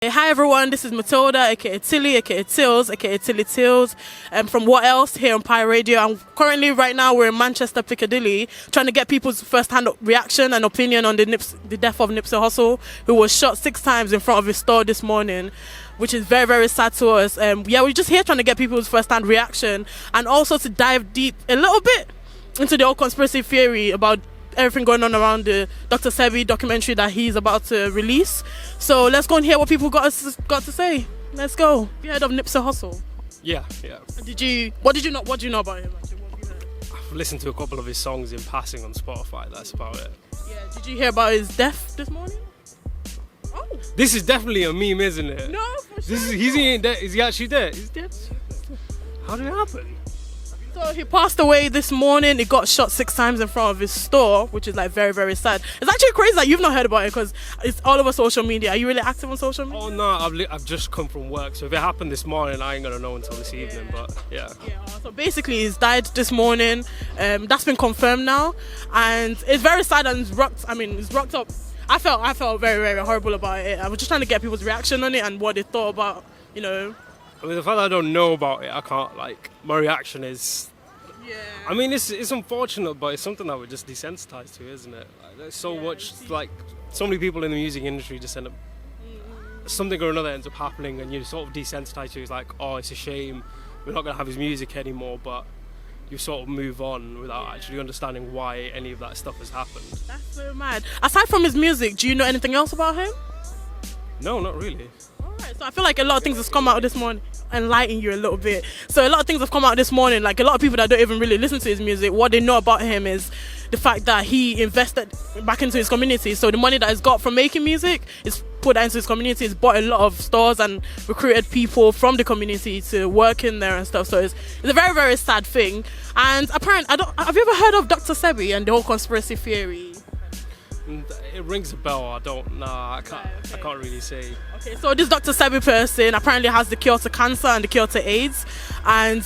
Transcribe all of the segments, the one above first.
Hi everyone, this is Matilda, aka Tilly, aka Tills, aka Tilly Tills, from What Else here on Pi Radio. I'm currently, right now, we're in Manchester, Piccadilly, trying to get people's first-hand reaction and opinion on the death of Nipsey Hussle, who was shot 6 times in front of his store this morning, which is very, very sad to us. We're just here trying to get people's first-hand reaction and also to dive deep a little bit into the whole conspiracy theory about everything going on around the Dr. Sebi documentary that he's about to release. So let's go and hear what people got to say. Let's go. Have you heard of Nipsey Hussle? Yeah. What do you know about him? Actually? What have you heard? I've listened to a couple of his songs in passing on Spotify. That's about it. Yeah. Did you hear about his death this morning? Oh. This is definitely a meme, isn't it? No, for sure. Is he actually dead? He's dead. How did it happen? So he passed away this morning. He got shot 6 times in front of his store, which is like very, very sad. It's actually crazy that you've not heard about it because it's all over social media. Are you really active on social media? Oh no, I've just come from work, so if it happened this morning, I ain't gonna know until this evening. But yeah. So basically, he's died this morning. That's been confirmed now, and it's very sad and it's rocked up. I felt very, very horrible about it. I was just trying to get people's reaction on it and what they thought about, I mean, the fact that I don't know about it, I can't, my reaction is... Yeah. I mean, it's unfortunate, but it's something that we're just desensitized to, isn't it? There's so many people in the music industry just end up... Something or another ends up happening and you're sort of desensitized to it. It's like, oh, it's a shame, we're not going to have his music anymore, but you sort of move on without actually understanding why any of that stuff has happened. That's so mad. Aside from his music, do you know anything else about him? No, not really. Alright, so I feel like a lot of things has come out this morning, enlighten you a little bit. So a lot of things have come out this morning, like a lot of people that don't even really listen to his music, what they know about him is the fact that he invested back into his community. So the money that he's got from making music is put that into his community. He's bought a lot of stores and recruited people from the community to work in there and stuff. So it's a very, very sad thing. And apparently, have you ever heard of Dr. Sebi and the whole conspiracy theory? It rings a bell. I can't really say. Okay, so this Dr. Sebi person apparently has the cure to cancer and the cure to AIDS, and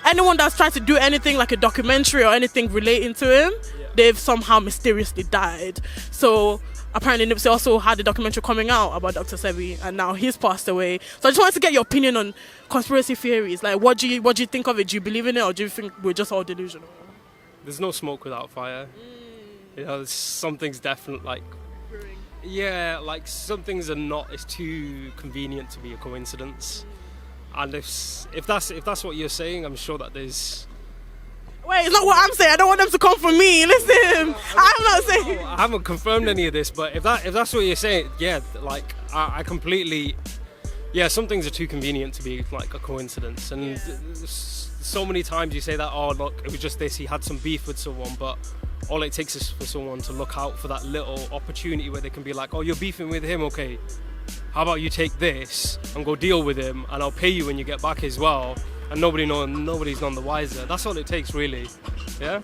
anyone that's tried to do anything like a documentary or anything relating to him, they've somehow mysteriously died. So apparently Nipsey also had a documentary coming out about Dr. Sebi, and now he's passed away. So I just wanted to get your opinion on conspiracy theories. Like, what do you think of it? Do you believe in it, or do you think we're just all delusional? There's no smoke without fire. Some things definitely some things are not. It's too convenient to be a coincidence. And if that's what you're saying, I'm sure that there's. Wait, it's not what I'm saying. I don't want them to come for me. Listen, I'm not saying. I haven't confirmed any of this, but if that's what you're saying, I completely. Yeah, some things are too convenient to be like a coincidence, and so many times you say that. Oh, look, it was just this. He had some beef with someone, but. All it takes is for someone to look out for that little opportunity where they can be like, oh, you're beefing with him, okay, how about you take this and go deal with him and I'll pay you when you get back as well, and nobody's none the wiser. That's all it takes, really. Yeah?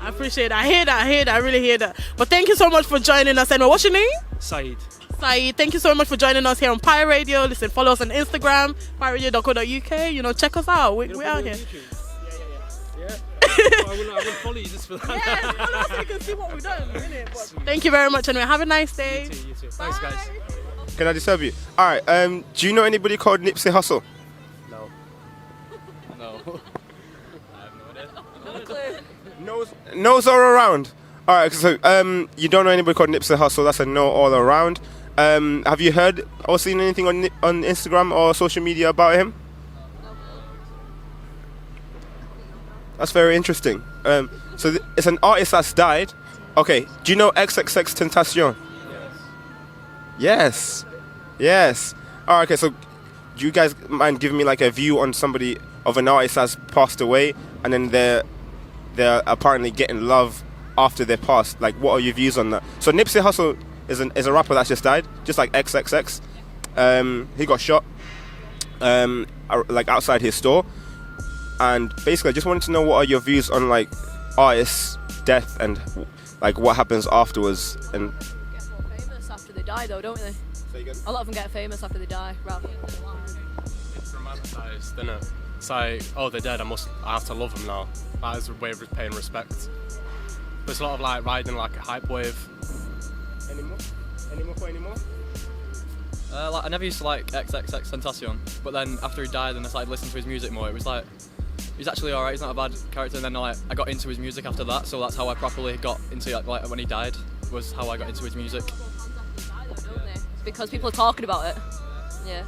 I appreciate it. I hear that, I really hear that. But thank you so much for joining us. Anyway, what's your name? Saeed, thank you so much for joining us here on Pi Radio. Listen, follow us on Instagram, piradio.co.uk. Check us out. We're out here. Yeah. I wouldn't follow you just for that. Yeah, follow us so you can see what we've done. But thank you very much anyway. Have a nice day. You too. Thanks, guys. Can I disturb you? Alright, do you know anybody called Nipsey Hussle? No. I have no idea. No's all around. Alright, so you don't know anybody called Nipsey Hussle, that's a no all around. Have you heard or seen anything on Instagram or social media about him? That's very interesting. So it's an artist that's died. Okay, do you know XXX Tentacion? Yes. Alright, okay, so do you guys mind giving me like a view on somebody of an artist that's passed away and then they're apparently getting love after they're passed? Like, what are your views on that? So Nipsey Hussle is a rapper that's just died, just like XXX. He got shot like outside his store. And basically, I just wanted to know what are your views on like artists' death and like what happens afterwards. And get more famous after they die, though, don't they? A lot of them get famous after they die, rather than alive. It's romanticised, isn't it? It's like, oh, they're dead. I have to love them now. That is a way of paying respect. But it's a lot of like riding like a hype wave. Any more? I never used to like XXX Tentacion, but then after he died and I started listening to his music more, it was like, he's actually alright, he's not a bad character, and then like, I got into his music after that, so that's how I properly got into like when he died, was how I got into his music. Because people are talking about it. Yeah.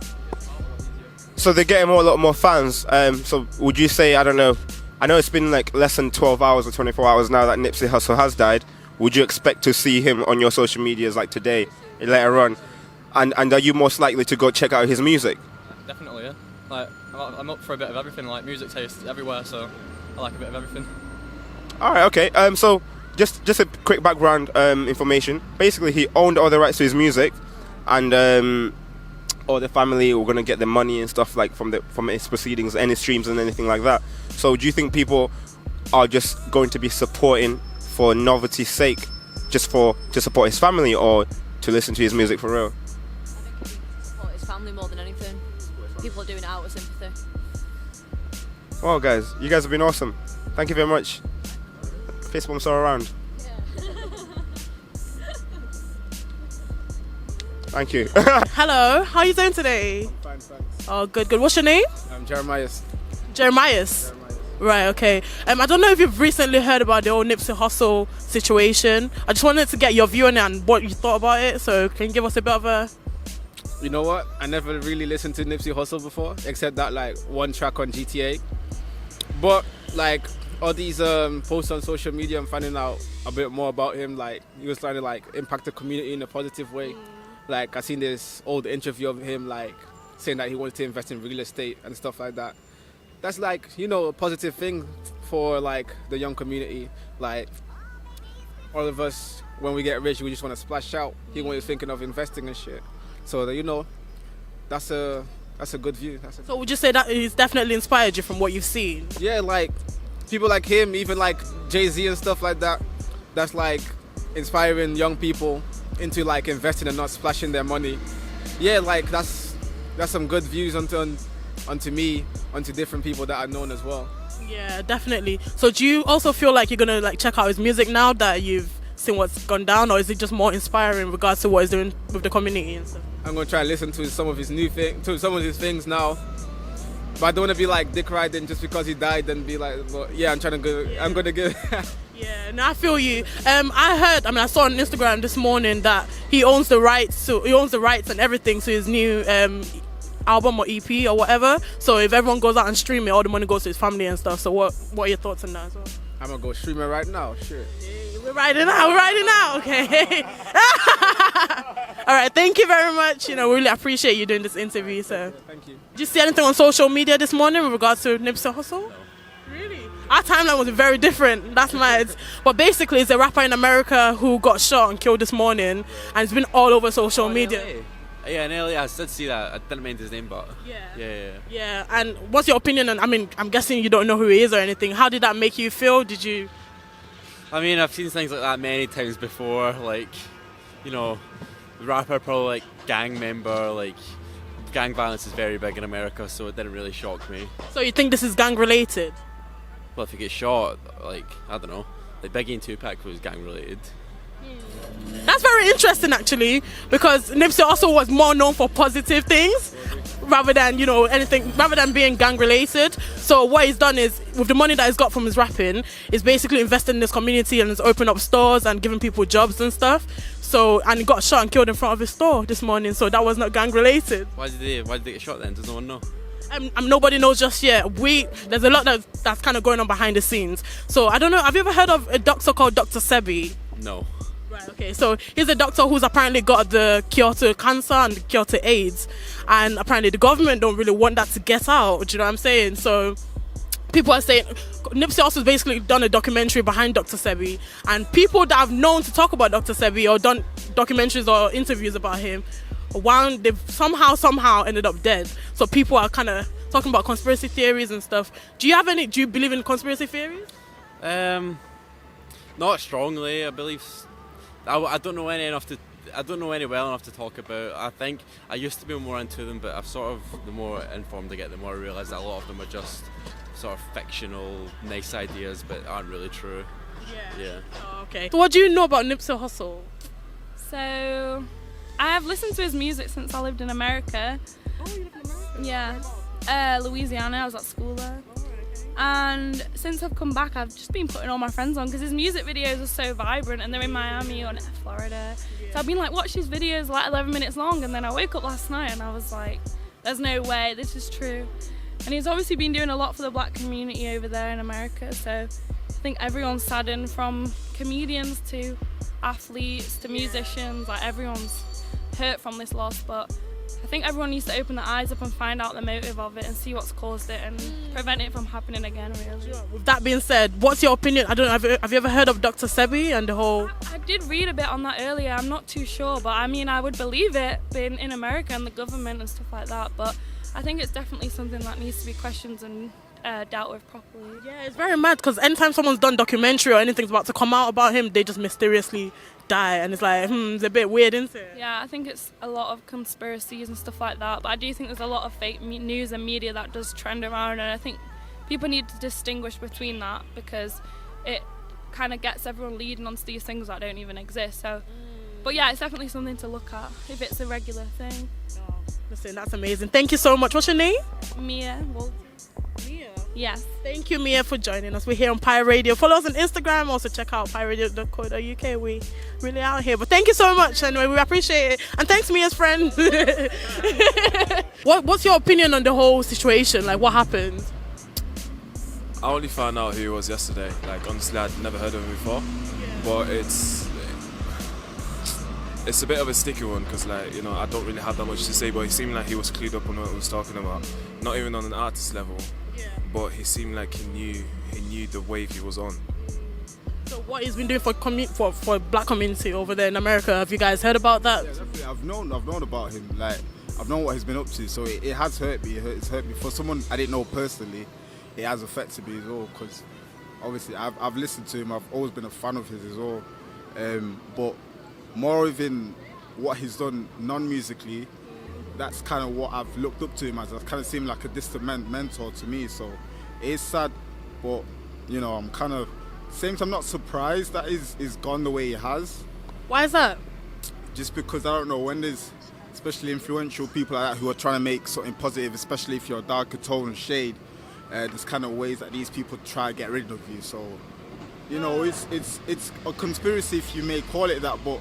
So they're getting a lot more fans. So would you say, I don't know, I know it's been like less than 12 hours or 24 hours now that Nipsey Hussle has died. Would you expect to see him on your social medias like today, later on? And are you most likely to go check out his music? Definitely, yeah. Like, I'm up for a bit of everything, like music taste everywhere, so I like a bit of everything. Alright, okay. So just a quick background information. Basically, he owned all the rights to his music, and all the family were gonna get the money and stuff like from his proceedings, any streams and anything like that. So do you think people are just going to be supporting for novelty's sake, just to support his family, or to listen to his music for real? Support his family more than anything. People are doing it out of sympathy. Well, guys, you guys have been awesome. Thank you very much. Fist bumps all around. Thank you. Hello, how are you doing today? I'm fine, thanks. Oh, good. What's your name? I'm Jeremiah. Jeremias. Right, okay. I don't know if you've recently heard about the old Nipsey Hussle situation. I just wanted to get your view on it and what you thought about it. So can you give us a bit of a... You know what? I never really listened to Nipsey Hussle before, except that like one track on GTA. But like all these posts on social media, I'm finding out a bit more about him. Like he was trying to like impact the community in a positive way. Like I seen this old interview of him like saying that he wanted to invest in real estate and stuff like that. That's like, you know, a positive thing for like the young community. Like all of us, when we get rich, we just want to splash out. He was thinking of investing and shit. So you know, that's a good view. So would you say that he's definitely inspired you from what you've seen? Yeah, like people like him, even like Jay-Z and stuff like that. That's like inspiring young people into like investing and not splashing their money. Yeah, like that's some good views onto me, onto different people that I've known as well. Yeah, definitely. So do you also feel like you're gonna like check out his music now that you've seen what's gone down, or is it just more inspiring in regards to what he's doing with the community and stuff? I'm gonna try and listen to some of his some of his things now. But I don't want to be like dick riding just because he died and be like, well, yeah, I'm trying to go. Yeah. I'm gonna go. Yeah, no, I feel you. I saw on Instagram this morning that he owns the rights and everything to his new album or EP or whatever. So if everyone goes out and stream it, all the money goes to his family and stuff. So what are your thoughts on that as well? I'm gonna go stream it right now. Sure. Yeah, we're riding out. Okay. All right. Thank you very much. You know, we really appreciate you doing this interview. So. Thank you. Did you see anything on social media this morning with regards to Nipsey Hussle? No. Really? Our timeline was very different. That's mad. But basically, it's a rapper in America who got shot and killed this morning, and it's been all over social media. Yeah, in LA, I did see that. I didn't mind his name, but yeah. And what's your opinion on? I mean, I'm guessing you don't know who he is or anything. How did that make you feel? Did you? I mean, I've seen things like that many times before. Like, you know, the rapper probably like gang member. Like, gang violence is very big in America, so it didn't really shock me. So you think this is gang related? Well, if you get shot, like, I don't know, like Biggie and Tupac was gang related. That's very interesting, actually, because Nipsey also was more known for positive things rather than, you know, anything, rather than being gang related. So what he's done is, with the money that he's got from his rapping, is basically invested in this community and has opened up stores and giving people jobs and stuff. So, and he got shot and killed in front of his store this morning, so that was not gang related. Why did they get shot then? Does no one know? Nobody knows just yet. There's a lot that's kind of going on behind the scenes. So I don't know, have you ever heard of a doctor called Dr. Sebi? No. Right, okay, so he's a doctor who's apparently got the cure to cancer and the cure to AIDS, and apparently the government don't really want that to get out, do you know what I'm saying? So people are saying, Nipsey Hussle's basically done a documentary behind Dr. Sebi, and people that have known to talk about Dr. Sebi or done documentaries or interviews about him, they've somehow ended up dead. So people are kind of talking about conspiracy theories and stuff. Do you believe in conspiracy theories? Not strongly. I believe. I don't know any well enough to talk about. I think I used to be more into them, but I've sort of, the more informed I get, the more I realise that a lot of them are just sort of fictional, nice ideas, but aren't really true. Yeah. Oh, okay. So what do you know about Nipsey Hussle? So I have listened to his music since I lived in America. Oh, you live in America? Yeah. Louisiana, I was at school there. And since I've come back, I've just been putting all my friends on because his music videos are so vibrant and they're in Miami or Florida. So I've been like, watch these videos like 11 minutes long, and then I woke up last night and I was like, there's no way this is true. And he's obviously been doing a lot for the black community over there in America, so I think everyone's saddened, from comedians to athletes to musicians, like everyone's hurt from this loss, but I think everyone needs to open their eyes up and find out the motive of it and see what's caused it and prevent it from happening again, really. With that being said, what's your opinion? I don't know, have you ever heard of Dr. Sebi and the whole... I did read a bit on that earlier, I'm not too sure, but I mean, I would believe it being in America and the government and stuff like that, but I think it's definitely something that needs to be questioned and dealt with properly. Yeah, it's very mad because anytime someone's done documentary or anything's about to come out about him, they just mysteriously die, and it's like, it's a bit weird, isn't it? Yeah, I think it's a lot of conspiracies and stuff like that, but I do think there's a lot of fake news and media that does trend around, and I think people need to distinguish between that because it kind of gets everyone leading onto these things that don't even exist. So, but yeah, it's definitely something to look at if it's a regular thing. Oh, listen, that's amazing. Thank you so much. What's your name? Mia. Well, Mia. Yes. Thank you, Mia, for joining us. We're here on Pi Radio. Follow us on Instagram. Also check out piradio.co.uk. We really out here. But thank you so much. Anyway, we appreciate it. And thanks, Mia's friend. What's your opinion on the whole situation? Like, what happened? I only found out who he was yesterday. Like, honestly, I'd never heard of him before. But it's a bit of a sticky one because, like, you know, I don't really have that much to say, but he seemed like he was clued up on what he was talking about. Not even on an artist level, but he seemed like he knew the wave he was on. So what he's been doing for black community over there in America, have you guys heard about that? Yeah, definitely. I've known about him. Like, I've known what he's been up to, so it has hurt me. It's hurt me. For someone I didn't know personally, it has affected me as well, because obviously I've listened to him. I've always been a fan of his as well. But more even what he's done non-musically, that's kind of what I've looked up to him as. I've kind of seemed like a distant mentor to me, so it is sad, but you know, I'm kind of, same time, not surprised that he's gone the way he has. Why is that? Just because, I don't know, when there's especially influential people like that who are trying to make something positive, especially if you're a darker tone and shade, there's kind of ways that these people try to get rid of you. So, you know, it's a conspiracy if you may call it that, but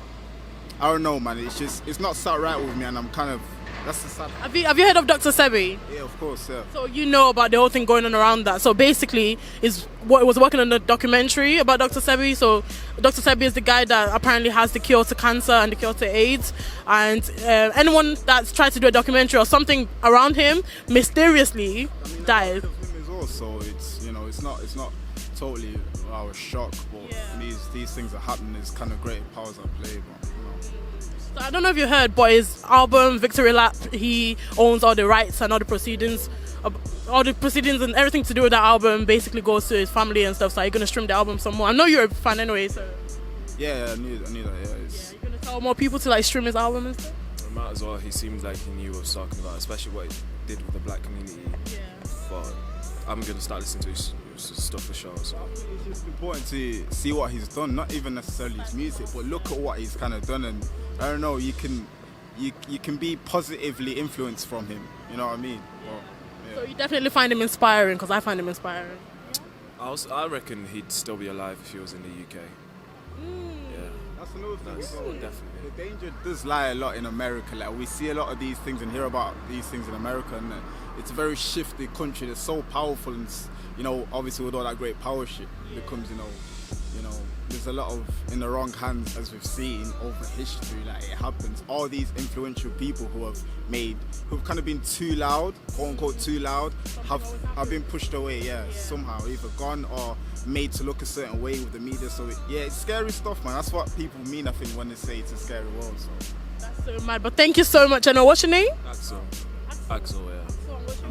I don't know, man. It's not sat right with me, and I'm kind of, that's the sad. Have you heard of Dr. Sebi? Yeah, of course, yeah. So you know about the whole thing going on around that. So basically, it was working on the documentary about Dr. Sebi. So Dr. Sebi is the guy that apparently has the cure to cancer and the cure to AIDS. And anyone that's tried to do a documentary or something around him mysteriously died. So it's, you know, it's not totally our shock, but these things are happening. It's kind of great powers at play, but you know. So I don't know if you heard, but his album Victory Lap, he owns all the rights and all the proceedings and everything to do with that album basically goes to his family and stuff. So you're gonna stream the album some more. I know you're a fan anyway, so yeah, I knew that. Yeah, you're gonna tell more people to like stream his album and stuff. It might as well. He seemed like he knew what he was talking about, especially what he did with the black community. Yeah. But I'm gonna start listening to his stuff for sure. So it's just important to see what he's done, not even necessarily his music, but look at what he's kind of done, and I don't know, you can be positively influenced from him. You know what I mean? Well, yeah. So you definitely find him inspiring, because I find him inspiring. I reckon he'd still be alive if he was in the UK. Yeah, that's another thing. Definitely. The danger does lie a lot in America. Like, we see a lot of these things and hear about these things in America, and it's a very shifty country. It's so powerful, and you know, obviously with all that great power shit becomes, you know, there's a lot of in the wrong hands, as we've seen over history. Like, it happens. All these influential people who've kind of been too loud, quote unquote too loud, have been pushed away. Somehow, either gone or made to look a certain way with the media. So it's scary stuff, man. That's what people mean, I think, when they say it's a scary world. So that's so mad. But thank you so much. And what's your name? Axel, yeah.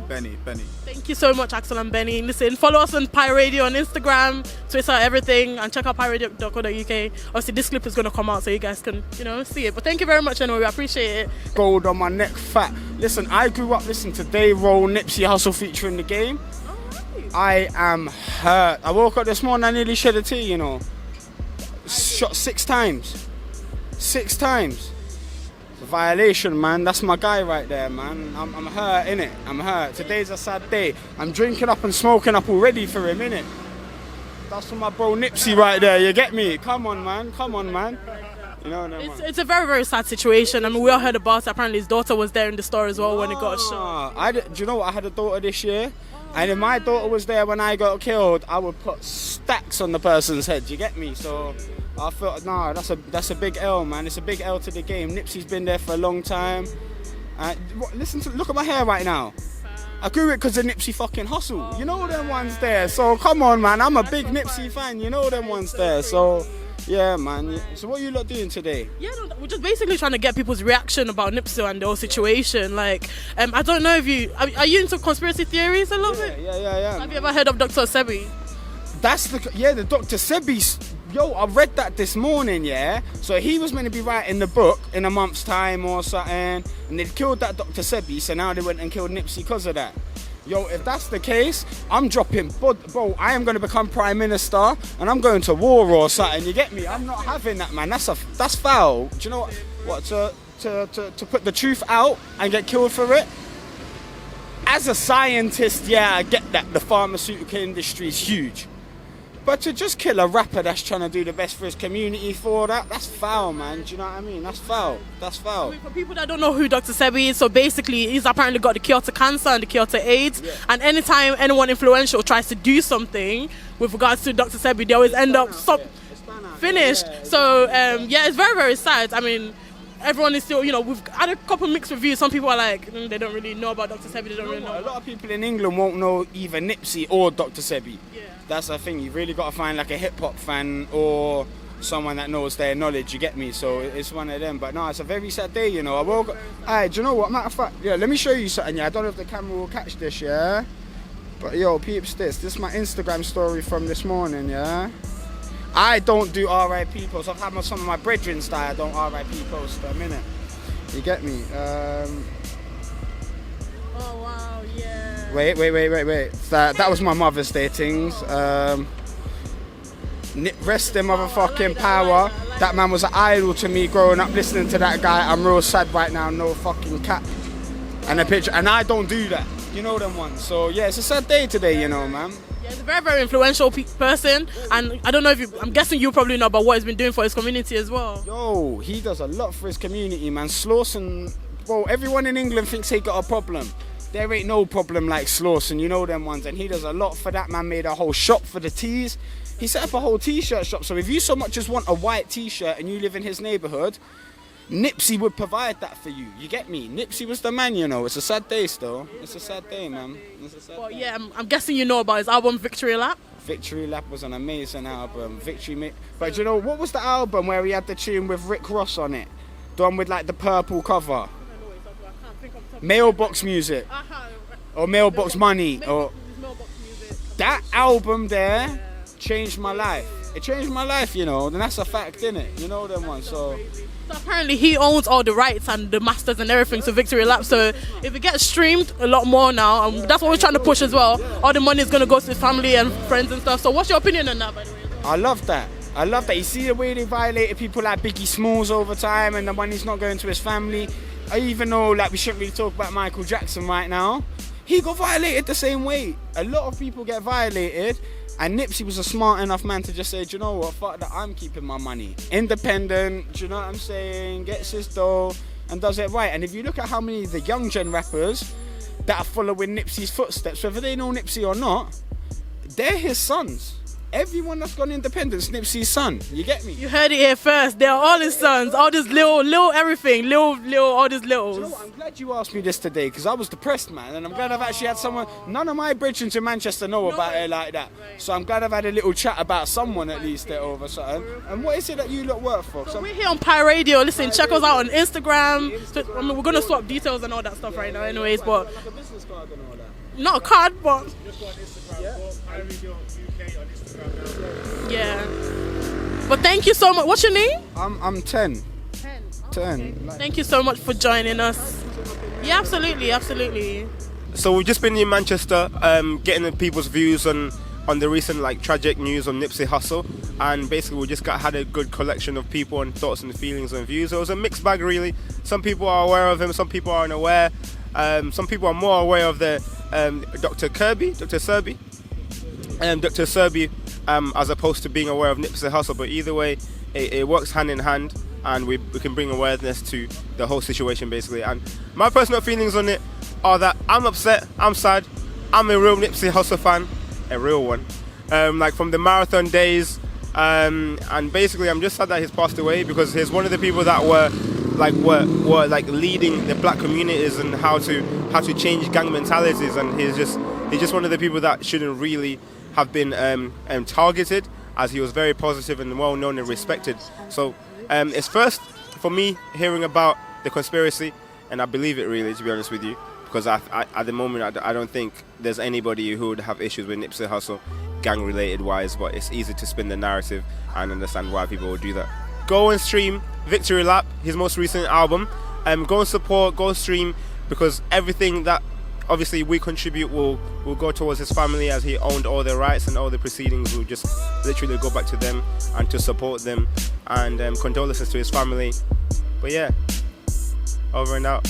Benny. Thank you so much, Axel and Benny. Listen, follow us on Pi Radio on Instagram, Twitter, everything, and check out piradio.co.uk. Obviously, this clip is going to come out so you guys can, see it. But thank you very much anyway. We appreciate it. Gold on my neck, fat. Listen, I grew up listening to Dayroll, Nipsey Hussle featuring The Game. I am hurt. I woke up this morning, I nearly shed a tear, Shot 6 times. 6 times. Violation, man. That's my guy right there, man. I'm hurt, innit? I'm hurt. Today's a sad day. I'm drinking up and smoking up already for him, innit? That's for my bro Nipsey right there. You get me? Come on, man. Come on, man. You know what I mean? It's a very, very sad situation. I mean, we all heard about it. Apparently, his daughter was there in the store as well when it got shot. Do you know what? I had a daughter this year. And if my daughter was there when I got killed, I would put stacks on the person's head. You get me? So I felt, that's a big L, man. It's a big L to the game. Nipsey's been there for a long time. Look at my hair right now. I grew it because of Nipsey fucking Hussle. You know them ones there. So come on, man. I'm a big Nipsey fan. You know them ones there. So yeah, man. So what are you lot doing today? Yeah, we're just basically trying to get people's reaction about Nipsey and the whole situation. Like, I don't know if you are you into conspiracy theories a little bit? Yeah. Have you ever heard of Dr. Sebi? That's the Dr. Sebi's. Yo, I read that this morning, yeah? So he was meant to be writing the book in a month's time or something, and they'd killed that Dr. Sebi, so now they went and killed Nipsey because of that. Yo, if that's the case, I'm dropping, bro, I am going to become Prime Minister, and I'm going to war or something, you get me? I'm not having that, man. That's foul. Do you know what? To put the truth out and get killed for it? As a scientist, yeah, I get that the pharmaceutical industry is huge. But to just kill a rapper that's trying to do the best for his community for that's foul, man. Do you know what I mean? That's foul. That's foul. I mean, for people that don't know who Dr. Sebi is, so basically he's apparently got the cure to cancer and the cure to AIDS. Yeah. And anytime anyone influential tries to do something with regards to Dr. Sebi, they always end up finished. Yeah. So it's very, very sad. I mean, everyone is still, we've had a couple mixed reviews. Some people are like, they don't really know about Dr. Sebi. They don't really know. A lot of people in England won't know either Nipsey or Dr. Sebi. Yeah. That's the thing. You've really got to find like a hip hop fan or someone that knows their knowledge. You get me? So it's one of them. But no, it's a very sad day. I woke up. Alright, do you know what? Matter of fact, yeah. Let me show you something. Yeah, I don't know if the camera will catch this. Yeah. But yo, peeps, this is my Instagram story from this morning. Yeah. I don't do R.I.P posts. I've had some of my brethren style. I don't R.I.P post a minute. You get me? Oh wow, yeah. Wait. That was my Mother's Day things. Rest in motherfucking power. That man was an idol to me growing up listening to that guy. I'm real sad right now, no fucking cap. And a picture, and I don't do that. You know them ones. So yeah, it's a sad day today, man. Yeah, he's a very, very influential person, and I don't know if I'm guessing you probably know about what he's been doing for his community as well. Yo, he does a lot for his community, man. Slawson, bro, everyone in England thinks he got a problem. There ain't no problem like Slawson, you know them ones, and he does a lot for that. Man made a whole shop for the tees. He set up a whole t-shirt shop, so if you so much as want a white t-shirt and you live in his neighbourhood, Nipsey would provide that for you. You get me? Nipsey was the man, It's a sad day still. It's a sad day, man. It's a sad day. Yeah, I'm guessing you know about his album Victory Lap. Victory Lap was an amazing album. But you know, what was the album where he had the tune with Rick Ross on it? The one with like the purple cover. Mailbox Music. Or Mailbox Money. Or that album there changed my life. It changed my life, and that's a fact, innit? You know them ones, so apparently he owns all the rights and the masters and everything to Victory Lap, so if it gets streamed a lot more now, and that's what we're trying to push as well, all the money is going to go to his family and friends and stuff. So what's your opinion on that, by the way? I love that. You see the way they violated people like Biggie Smalls over time, and the money's not going to his family. I even know we shouldn't really talk about Michael Jackson right now. He got violated the same way. A lot of people get violated, and Nipsey was a smart enough man to just say, do you know what, fuck that, I'm keeping my money. Independent, do you know what I'm saying? Gets his dough and does it right. And if you look at how many of the young gen rappers that are following Nipsey's footsteps, whether they know Nipsey or not, they're his sons. Everyone that's gone independent is Nipsey's son. You get me? You heard it here first. They're all his sons. All this little everything. Little, all these littles. You know what? I'm glad you asked me this today because I was depressed, man. And I'm glad I've actually had someone. None of my brethren in Manchester know about it like that. So I'm glad I've had a little chat about someone at least there over something. And what is it that you lot work for? So we're here on Pi Radio. Listen, check us out on Instagram. So, we're going to swap details and all that stuff right now anyways. But like a business card and all that. Not a card, but just go on Instagram. Yeah. Pi Radio UK on Instagram now. Yeah. But thank you so much. What's your name? I'm 10. 10. 10. Okay. Thank you so much for joining us. Yeah, absolutely. So we've just been in Manchester, getting people's views on on the recent like tragic news on Nipsey Hussle, and basically we just had a good collection of people and thoughts and feelings and views. It was a mixed bag really. Some people are aware of him, some people aren't aware. Some people are more aware of the Dr. Sebi, as opposed to being aware of Nipsey Hussle. But either way, it works hand in hand, and we can bring awareness to the whole situation basically. And my personal feelings on it are that I'm upset, I'm sad, I'm a real Nipsey Hussle fan, a real one. Like from the marathon days, and basically I'm just sad that he's passed away, because he's one of the people that were leading the black communities and how to change gang mentalities, and he's just one of the people that shouldn't really have been targeted, as he was very positive and well known and respected. So it's first for me hearing about the conspiracy, and I believe it really, to be honest with you, because at the moment I don't think there's anybody who would have issues with Nipsey Hussle gang related wise, but it's easy to spin the narrative and understand why people would do that. Go and stream Victory Lap, his most recent album. Go and support, go stream, because everything that obviously we contribute will go towards his family, as he owned all the rights, and all the proceedings will just literally go back to them and to support them, and condolences to his family. But yeah, over and out.